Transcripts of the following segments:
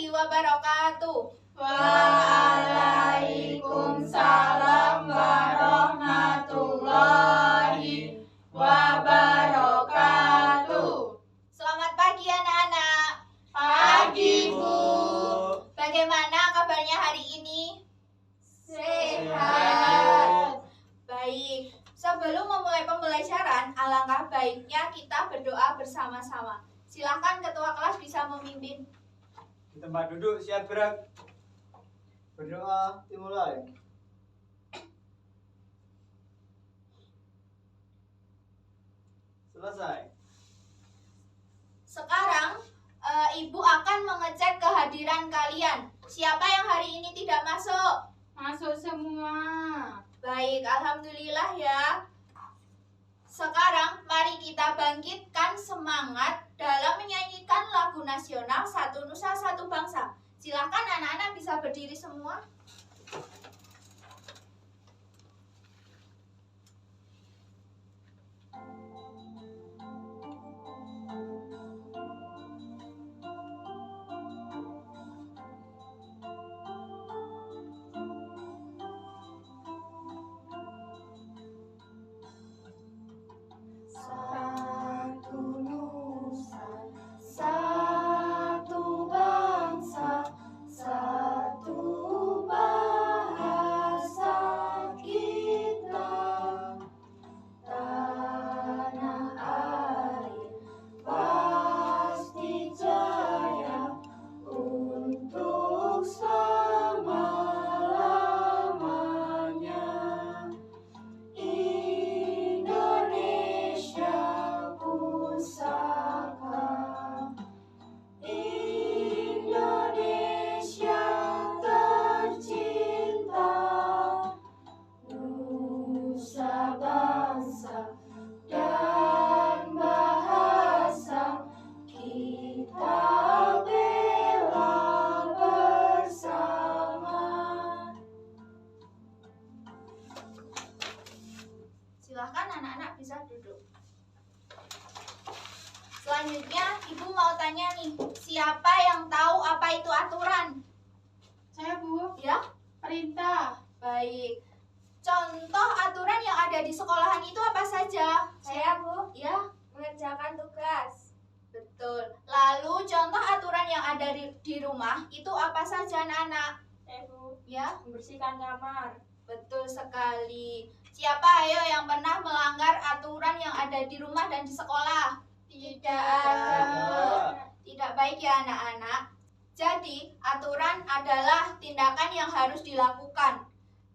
wabarakatuh. Waalaikumsalam warahmatullahi wabarakatuh. Selamat pagi anak-anak. Pagi, Bu. Bagaimana kabarnya hari ini? Sehat. Baik. Sebelum memulai pembelajaran, alangkah baiknya kita berdoa bersama-sama. Silakan ketua kelas bisa memimpin. Di tempat duduk siap gerak. Berdoa dimulai. Selesai. Sekarang Ibu akan mengecek kehadiran kalian. Siapa yang hari ini tidak masuk? Masuk semua. Baik, alhamdulillah ya. Sekarang mari kita bangkitkan semangat dalam menyanyikan lagu nasional Satu Nusa Satu Bangsa. Silakan anak-anak bisa berdiri semua. Satu nusa, satu bangsa, satu bahasa kita. Tanah air pasti jaya untuk selama-lamanya. Indonesia pusaka, Indonesia tercinta, nusa bangsa dan bahasa kita bela bersama. Silahkan anak-anak bisa duduk. Selanjutnya Ibu mau tanya nih, siapa yang tahu apa itu aturan? Saya, Bu. Ya? Perintah. Baik. Contoh aturan yang ada di sekolahan itu apa saja? Saya, Bu, Ya, mengerjakan tugas. betul. Lalu contoh aturan yang ada di rumah itu apa saja anak-anak? Saya, Bu, Ya, membersihkan kamar. betul sekali. Siapa ayo yang pernah melanggar aturan yang ada di rumah dan di sekolah? Tidak ada. Tidak baik ya anak-anak. Jadi, aturan adalah tindakan yang harus dilakukan.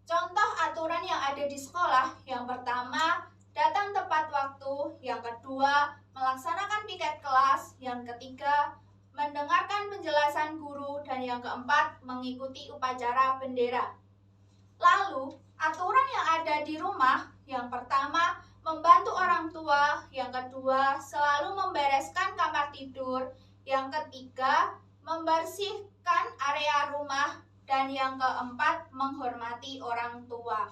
Contoh aturan yang ada di sekolah, yang pertama, datang tepat waktu. Yang kedua, melaksanakan piket kelas. Yang ketiga, mendengarkan penjelasan guru. Dan yang keempat, mengikuti upacara bendera. Lalu, aturan yang ada di rumah, yang pertama, membantu orang tua. Yang kedua, selalu membereskan kamar tidur. Yang ketiga, membersihkan area rumah. Dan yang keempat, menghormati orang tua.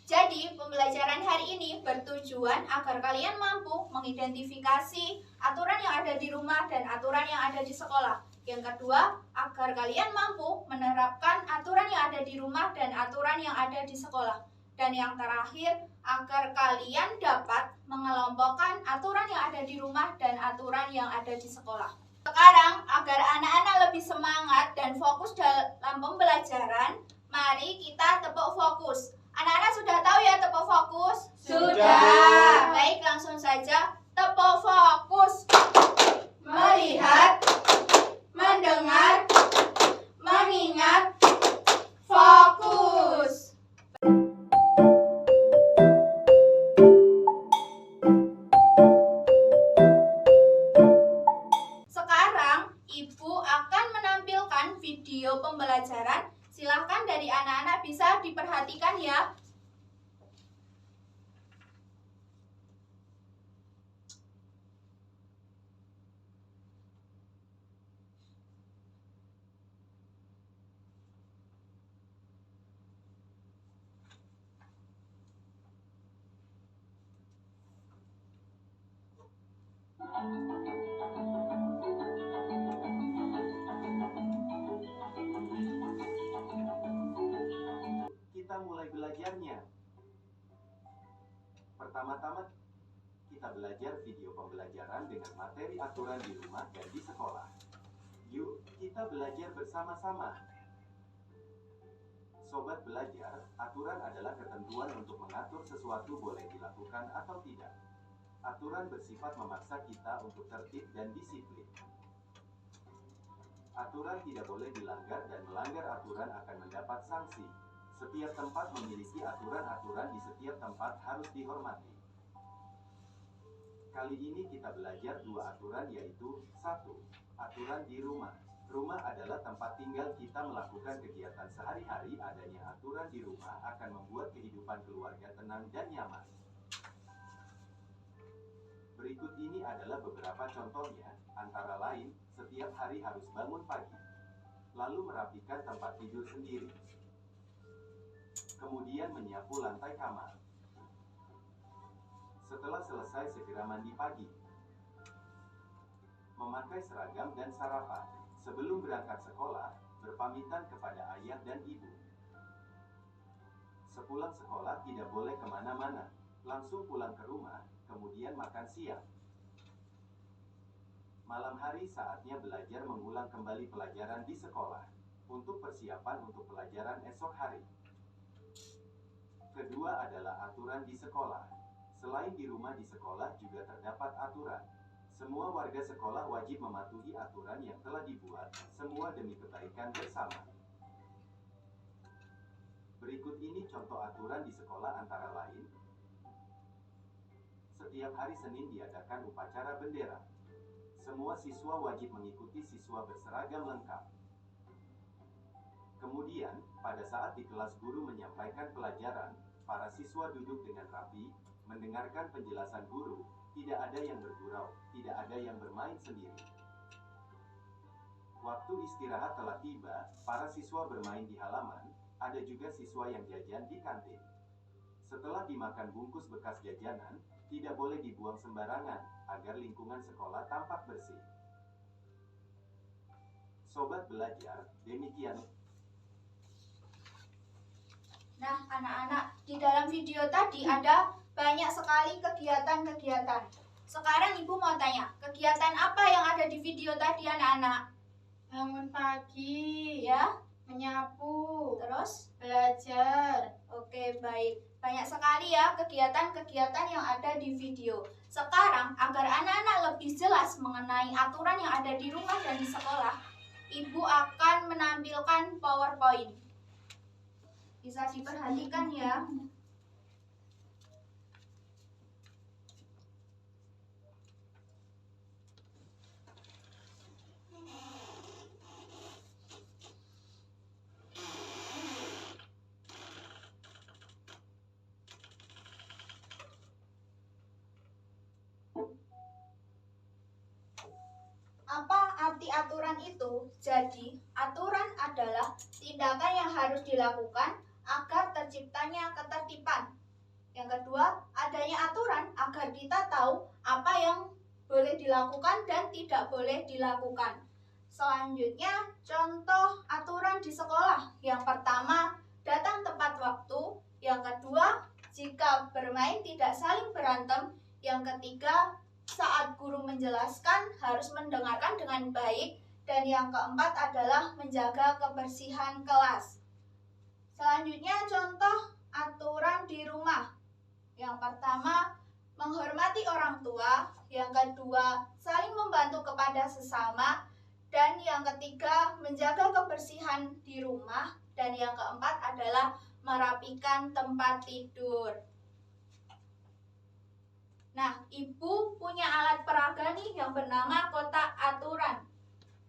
Jadi, pembelajaran hari ini bertujuan agar kalian mampu mengidentifikasi aturan yang ada di rumah dan aturan yang ada di sekolah. Yang kedua, agar kalian mampu menerapkan aturan yang ada di rumah dan aturan yang ada di sekolah. Dan yang terakhir, agar kalian dapat mengelompokkan aturan yang ada di rumah dan aturan yang ada di sekolah. Sekarang, agar anak-anak lebih semangat dan fokus dalam pembelajaran, mari kita tepuk fokus. Anak-anak sudah tahu ya tepuk fokus? Sudah. Baik, langsung saja tepuk fokus. Melihat, Mendengar, mengingat, fokus. Sekarang, Ibu akan menampilkan video pembelajaran. Silahkan dari anak-anak bisa diperhatikan ya. aturan di rumah dan di sekolah. Yuk, kita belajar bersama-sama. Sobat belajar, aturan adalah ketentuan untuk mengatur sesuatu boleh dilakukan atau tidak. Aturan bersifat memaksa kita untuk tertib dan disiplin. Aturan tidak boleh dilanggar dan melanggar aturan akan mendapat sanksi. Setiap tempat memiliki aturan-aturan di setiap tempat harus dihormati. Kali ini kita belajar dua aturan yaitu 1. Aturan di rumah. Rumah adalah tempat tinggal kita melakukan kegiatan sehari-hari. Adanya aturan di rumah akan membuat kehidupan keluarga tenang dan nyaman. Berikut ini adalah beberapa contohnya, antara lain, setiap hari harus bangun pagi, lalu merapikan tempat tidur sendiri, kemudian menyapu lantai kamar. Setelah selesai segera mandi pagi, memakai seragam dan sarapan. Sebelum berangkat sekolah, berpamitan kepada ayah dan ibu. Sepulang sekolah tidak boleh kemana-mana, langsung pulang ke rumah, kemudian makan siang. Malam hari saatnya belajar mengulang kembali pelajaran di sekolah, untuk persiapan untuk pelajaran esok hari. Kedua adalah aturan di sekolah. Selain di rumah, di sekolah juga terdapat aturan. Semua warga sekolah wajib mematuhi aturan yang telah dibuat, semua demi kebaikan bersama. Berikut ini contoh aturan di sekolah antara lain. Setiap hari Senin diadakan upacara bendera. Semua siswa wajib mengikuti, siswa berseragam lengkap. Kemudian, pada saat di kelas guru menyampaikan pelajaran, para siswa duduk dengan rapi, mendengarkan penjelasan guru. Tidak ada yang bergurau, tidak ada yang bermain sendiri. Waktu istirahat telah tiba, para siswa bermain di halaman, ada juga siswa yang jajan di kantin. Setelah dimakan bungkus bekas jajanan, tidak boleh dibuang sembarangan, agar lingkungan sekolah tampak bersih. Sobat belajar, demikian. Nah, anak-anak, di dalam video tadi ada banyak sekali kegiatan-kegiatan. Sekarang Ibu mau tanya, kegiatan apa yang ada di video tadi anak-anak? Bangun pagi, Ya, menyapu, terus? belajar. Oke, baik. Banyak sekali ya kegiatan-kegiatan yang ada di video. Sekarang, agar anak-anak lebih jelas mengenai aturan yang ada di rumah dan di sekolah, Ibu akan menampilkan PowerPoint. Bisa diperhatikan ya. Apa arti aturan itu? Jadi, aturan adalah tindakan yang harus dilakukan agar terciptanya ketertiban. Yang kedua, adanya aturan agar kita tahu apa yang boleh dilakukan dan tidak boleh dilakukan. Selanjutnya, contoh aturan di sekolah. Yang pertama, datang tepat waktu. Yang kedua, jika bermain tidak saling berantem. Yang ketiga, saat guru menjelaskan harus mendengarkan dengan baik. Dan yang keempat adalah menjaga kebersihan kelas. Selanjutnya contoh aturan di rumah. Yang pertama, menghormati orang tua. Yang kedua, saling membantu kepada sesama. Dan yang ketiga, menjaga kebersihan di rumah. Dan yang keempat adalah merapikan tempat tidur. Nah, Ibu punya alat peraga nih yang bernama kotak aturan.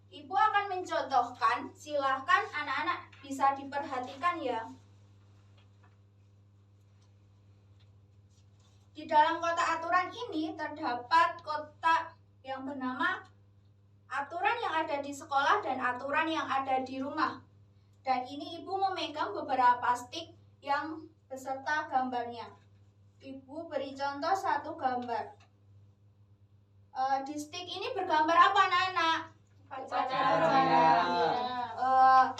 Ibu akan mencontohkan, silahkan anak-anak bisa diperhatikan ya. Di dalam kotak aturan ini terdapat kotak yang bernama aturan yang ada di sekolah dan aturan yang ada di rumah. Dan ini Ibu memegang beberapa stick yang beserta gambarnya. Ibu beri contoh satu gambar. Di stick ini bergambar apa anak-anak?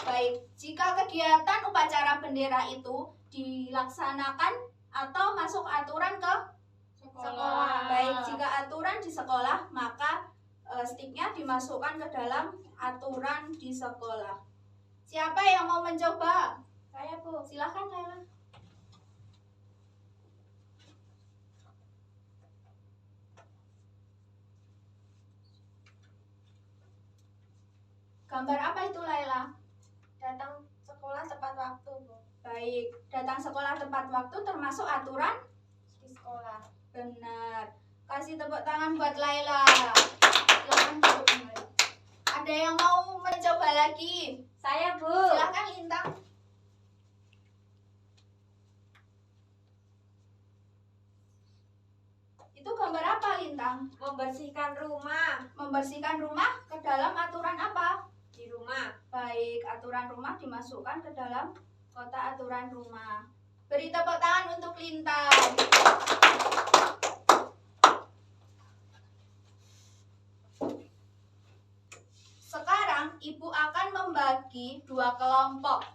Baik, jika kegiatan upacara bendera itu dilaksanakan atau masuk aturan ke sekolah. Baik, jika aturan di sekolah, maka Sticknya dimasukkan ke dalam aturan di sekolah. Siapa yang mau mencoba? Saya, Bu. Silahkan Laila. Gambar apa itu Laila? Datang sekolah tepat waktu, Bu. Baik, datang sekolah tepat waktu termasuk aturan? Di sekolah. Benar. Kasih tepuk tangan buat Laila. Silakan duduk kembali. Ada yang mau mencoba lagi? Saya, Bu. Silakan Lintang. Itu gambar apa Lintang? Membersihkan rumah. Membersihkan rumah ke dalam aturan apa? Di rumah. Baik, aturan rumah dimasukkan ke dalam kotak aturan rumah. Beri tepuk tangan untuk Lintang. Sekarang Ibu akan membagi 2 kelompok.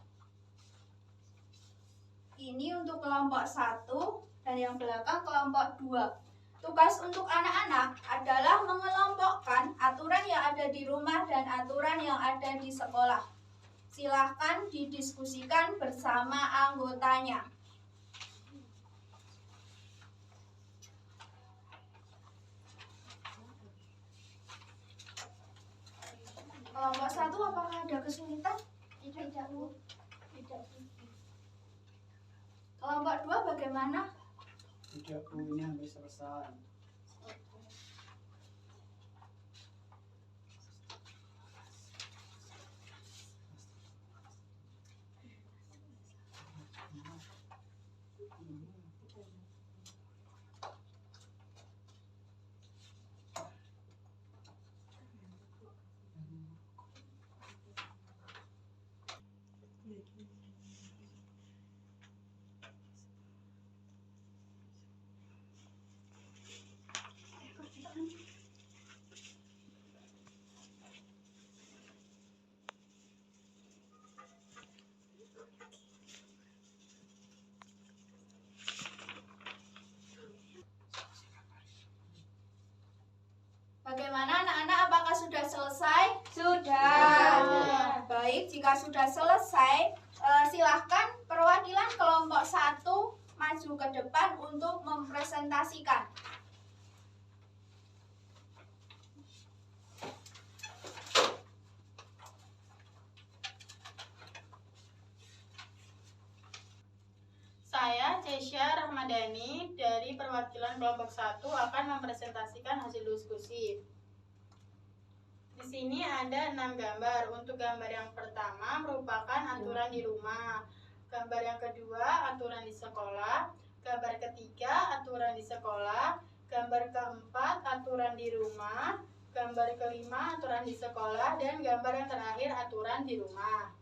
Ini untuk kelompok 1 dan yang belakang kelompok 2. Tugas untuk anak-anak adalah mengelompokkan aturan yang ada di rumah dan aturan yang ada di sekolah. Silahkan didiskusikan bersama anggotanya. Kelompok 1 apakah ada kesulitan? Tidak, Bu. Tidak. Kelompok 2 bagaimana? Tidak, Bu, ini hampir selesai. Bagaimana anak-anak, apakah sudah selesai? Sudah. Baik, jika sudah selesai, silahkan perwakilan kelompok 1 maju ke depan untuk mempresentasikan. Saya Cesya Rahmadani dari perwakilan kelompok 1 akan mempresentasikan hasil diskusi. Di sini ada 6 gambar. Untuk gambar yang pertama merupakan aturan di rumah. Gambar yang kedua aturan di sekolah. Gambar ketiga aturan di sekolah. Gambar keempat aturan di rumah. Gambar kelima aturan di sekolah. Dan gambar yang terakhir aturan di rumah.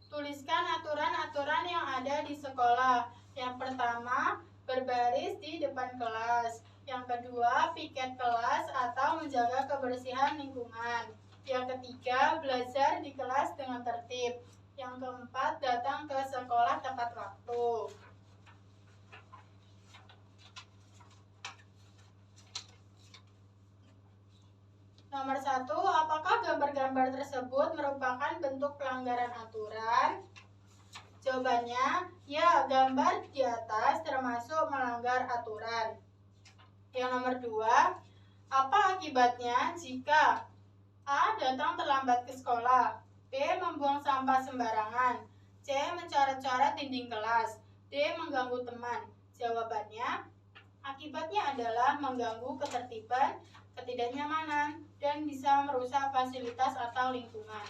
Tuliskan aturan-aturan yang ada di sekolah. Yang pertama, berbaris di depan kelas. Yang kedua, piket kelas atau menjaga kebersihan lingkungan. Yang ketiga, belajar di kelas dengan tertib. Yang keempat, datang ke sekolah tepat waktu. Nomor 1, apakah gambar-gambar tersebut merupakan bentuk pelanggaran aturan? Jawabannya, ya, gambar di atas termasuk melanggar aturan. Yang nomor 2, apa akibatnya jika A. Datang terlambat ke sekolah, B. Membuang sampah sembarangan, C. Mencoret-coret dinding kelas, D. Mengganggu teman? Jawabannya, akibatnya adalah mengganggu ketertiban, ketidaknyamanan, dan bisa merusak fasilitas atau lingkungan.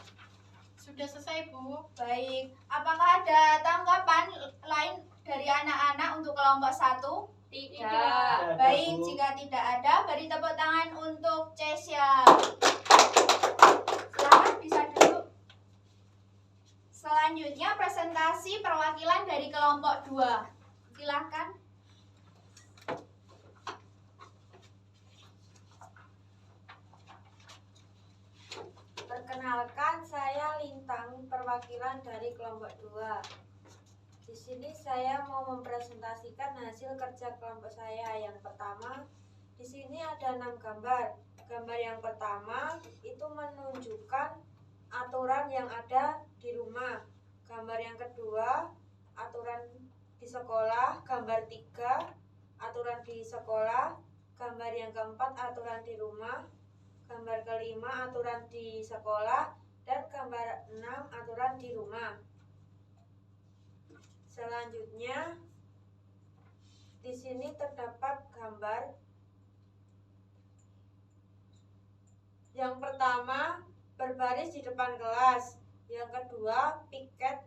Sudah selesai, Bu. Baik, apakah ada tanggapan lain dari anak-anak untuk kelompok 1? Tidak. Baik, jika tidak ada, beri tepuk tangan untuk Cesya. Silakan bisa duduk. Selanjutnya presentasi perwakilan dari kelompok 2. Silakan. Perkenalkan, saya Lintang, perwakilan dari kelompok 2. Di sini saya mau mempresentasikan hasil kerja kelompok saya. Yang pertama, di sini ada 6 gambar. Gambar yang pertama itu menunjukkan aturan yang ada di rumah. Gambar yang kedua, aturan di sekolah. Gambar 3, aturan di sekolah. Gambar yang keempat, aturan di rumah. Gambar kelima, aturan di sekolah. Dan gambar 6, aturan di rumah. Selanjutnya, di sini terdapat gambar. Yang pertama, berbaris di depan kelas. Yang kedua, piket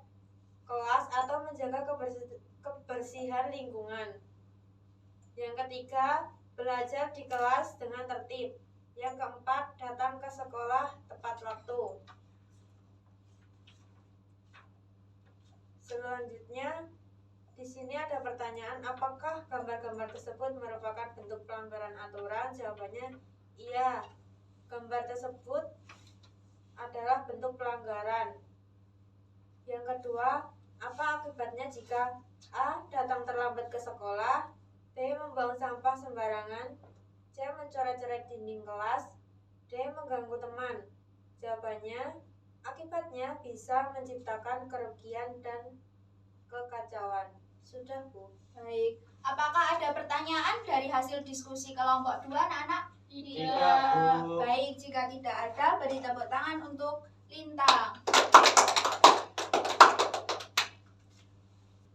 kelas atau menjaga kebersihan lingkungan. Yang ketiga, belajar di kelas dengan tertib. Yang keempat, datang ke sekolah tepat waktu. Selanjutnya, di sini ada pertanyaan, apakah gambar-gambar tersebut merupakan bentuk pelanggaran aturan? Jawabannya iya. Gambar tersebut adalah bentuk pelanggaran. Yang kedua, apa akibatnya jika A. datang terlambat ke sekolah, B. membuang sampah sembarangan, C. mencoret-coret dinding kelas, D. mengganggu teman? Jawabannya, akibatnya bisa menciptakan kerugian dan kekacauan. Sudah, Bu. Baik, apakah ada pertanyaan dari hasil diskusi kelompok 2 anak-anak? Tidak, Bu. Baik, jika tidak ada, beri tepuk tangan untuk Lintang.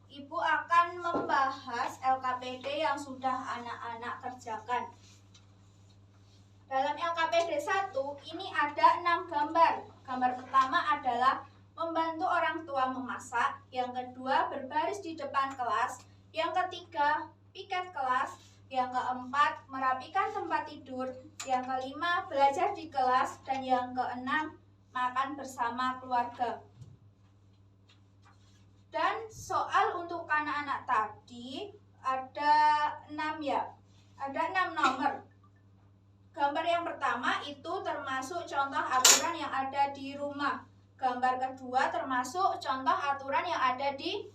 Ibu akan membahas LKPD yang sudah anak-anak kerjakan. Dalam LKPD 1, ini ada 6 gambar. Gambar pertama adalah membantu orang tua memasak. Yang kedua, berbaris di depan kelas. Yang ketiga, piket kelas. Yang keempat, merapikan tempat tidur. Yang kelima, belajar di kelas. Dan yang keenam, makan bersama keluarga. Dan soal untuk anak-anak tadi ada 6 ya. Ada 6 nomor. Gambar yang pertama itu termasuk contoh aturan yang ada di rumah. Gambar kedua termasuk contoh aturan yang ada di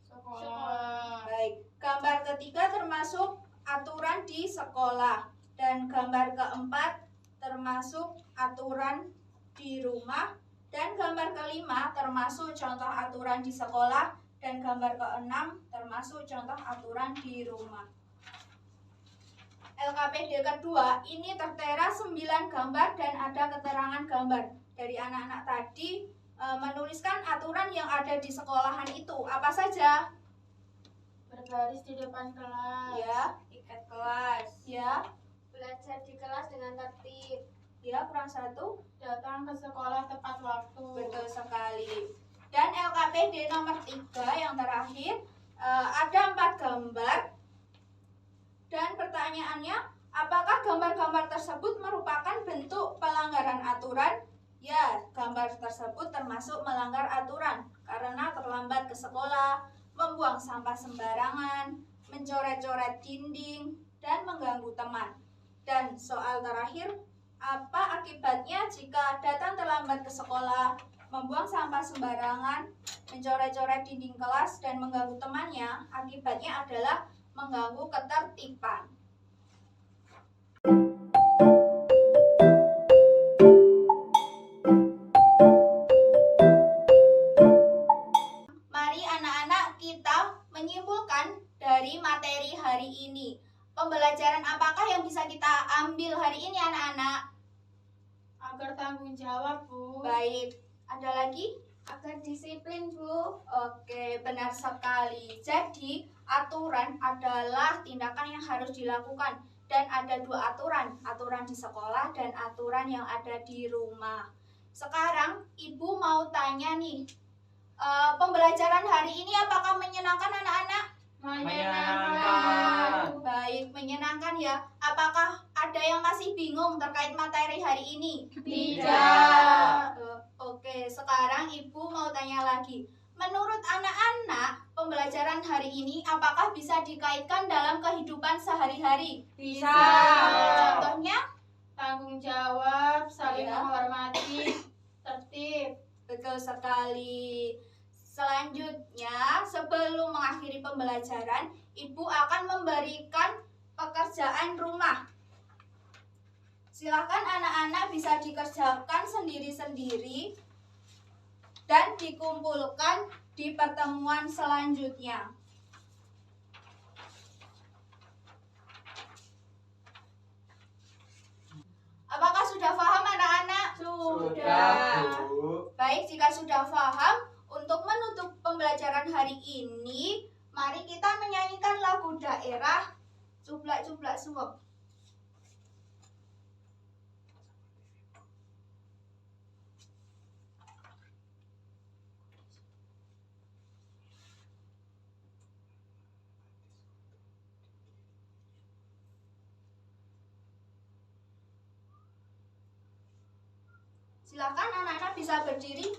Sekolah. baik. Gambar ketiga termasuk aturan di sekolah. Dan gambar keempat termasuk aturan di rumah. Dan gambar kelima termasuk contoh aturan di sekolah. Dan gambar keenam termasuk contoh aturan di rumah. LKPD kedua ini tertera 9 gambar dan ada keterangan gambar. Dari anak-anak tadi menuliskan aturan yang ada di sekolahan itu. Apa saja? Berbaris di depan kelas. Ya, Piket kelas. ya, Belajar di kelas dengan tertib. ya, kurang satu. Datang ke sekolah tepat waktu. Betul sekali. Dan LKPD nomor 3 yang terakhir ada 4 gambar. Dan pertanyaannya, apakah gambar-gambar tersebut merupakan bentuk pelanggaran aturan? Ya, gambar tersebut termasuk melanggar aturan karena terlambat ke sekolah, membuang sampah sembarangan, mencoret-coret dinding, dan mengganggu teman. Dan soal terakhir, apa akibatnya jika datang terlambat ke sekolah, membuang sampah sembarangan, mencoret-coret dinding kelas, dan mengganggu temannya? Akibatnya adalah mengganggu ketertiban. Mari anak-anak kita menyimpulkan dari materi hari ini. Pembelajaran apakah yang bisa kita ambil hari ini anak-anak? Agar tanggung jawab, Bu. Baik, ada lagi? Agar disiplin, Bu. Oke, benar sekali. Jadi, aturan adalah tindakan yang harus dilakukan. Dan ada 2 aturan, aturan di sekolah dan aturan yang ada di rumah. Sekarang, Ibu mau tanya nih, pembelajaran hari ini apakah menyenangkan anak-anak? Menyenangkan. Baik, menyenangkan ya. Apakah ada yang masih bingung terkait materi hari ini? Tidak. Oke, sekarang Ibu mau tanya lagi. Menurut anak-anak, pembelajaran hari ini apakah bisa dikaitkan dalam kehidupan sehari-hari? Bisa. Contohnya? Tanggung jawab, saling Iya. menghormati, tertib. Betul sekali. Selanjutnya, sebelum mengakhiri pembelajaran, Ibu akan memberikan pekerjaan rumah. Silakan anak-anak bisa dikerjakan sendiri-sendiri dan dikumpulkan di pertemuan selanjutnya. Apakah sudah paham anak-anak? Sudah, Bu. Baik, jika sudah paham, untuk menutup pembelajaran hari ini, mari kita menyanyikan lagu daerah Cublak-Cublak Suweng. Silakan anak-anak bisa berdiri.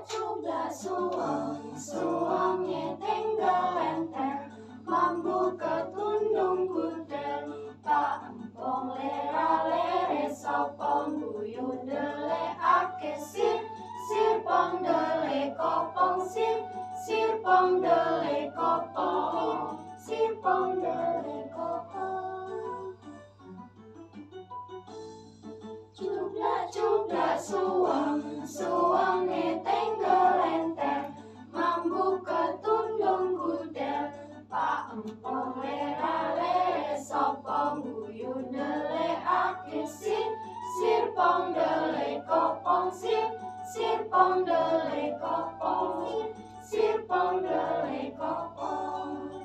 Cublak suweng, suwenge tinggal lenter, mambu ketundung kudel, tak empong lera-lere sapa guyu ndelikake sir, sir pong ndelik kopong sir, sir pong ndelik kopong, sir pong ndelik kopong. Cublak suweng, suwenge tinggal lenter, mambu ketundung kudel, pak empong lera-lere sapa guyu ndelikake sir, sir pong ndelik kopong sir, sir pong ndelik kopong, sir pong ndelik kopong.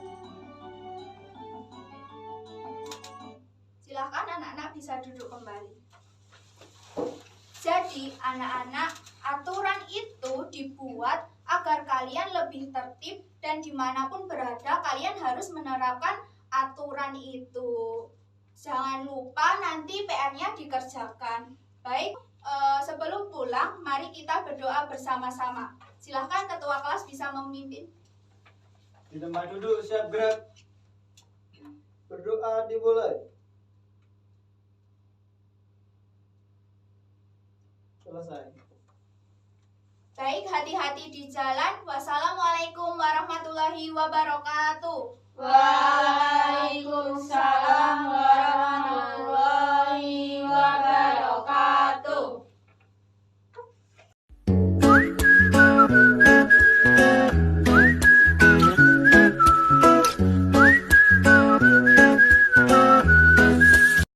Silakan anak-anak bisa duduk kembali. Jadi anak-anak, aturan itu dibuat agar kalian lebih tertib dan dimanapun berada kalian harus menerapkan aturan itu. Jangan lupa nanti PR-nya dikerjakan. Baik, sebelum pulang mari kita berdoa bersama-sama. Silahkan ketua kelas bisa memimpin. Di tempat duduk siap gerak. Berdoa dimulai. Selesai. Baik, hati-hati di jalan. Wassalamualaikum warahmatullahi wabarakatuh. Waalaikumsalam warahmatullahi